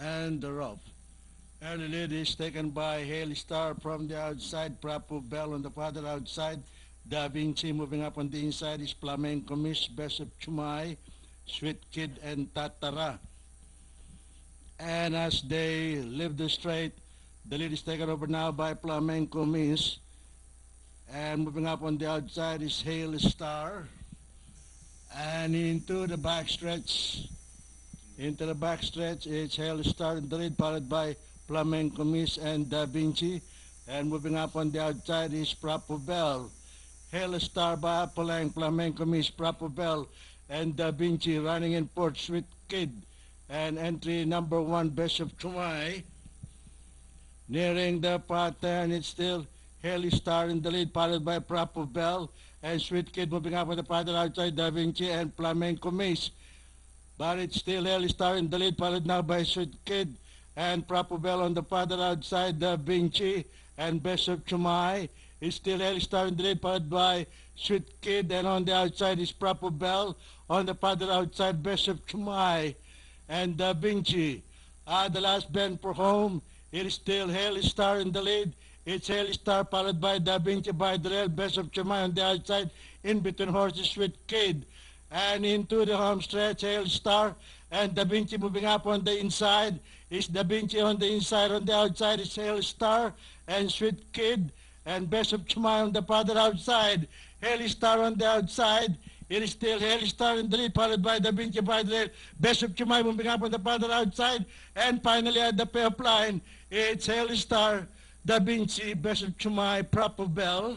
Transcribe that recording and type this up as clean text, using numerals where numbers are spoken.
and the rope. Early lead is taken by Haley Star from the outside. Prapu Bell on the farther outside. Da Vinci moving up on the inside is Flamenco Miss, Best of Chumay, Sweet Kid, and Tatara. And as they leave the straight, the lead is taken over now by Flamenco Miss. And moving up on the outside is Haley Star. And into the backstretch. Into the backstretch, it's Haley Star in the lead, followed by Flamenco Miss and Da Vinci. And moving up on the outside is Prapu Bell. Haley Star by Apolang, Flamenco Miss, Prapu Bell, and Da Vinci running in fourth, Sweet Kid. And entry number 1, Best of Chumay. Nearing the pattern, it's still Haley Star in the lead, followed by Prapu Bell and Sweet Kid moving up on the pattern outside Da Vinci and Flamenco Miss. But it's still Haley Star in the lead, followed now by Sweet Kid and Prapu Bell on the pattern outside Da Vinci and Best of Chumay. It's still Haley Star in the lead, followed by Sweet Kid, and on the outside is Prapu Bell on the pattern outside Best of Chumay and Da Vinci. The last bend for home. It is still Haley Star in the lead. It's Haley Star followed by Da Vinci by the rail, Best of Chumay on the outside, in between horses Sweet Kid. And into the home stretch, Haley Star and Da Vinci moving up on the inside. Is Da Vinci on the inside, on the outside is Haley Star and Sweet Kid and Best of Chumay on the farther outside. Haley Star on the outside. It is still Haley Star in the lead, followed by Da Vinci by the rail, Best of Chumay moving up on the farther outside. And finally at the pay-up line, it's Haley Star, Da Vinci, Best of Chumay, Prapu Bell.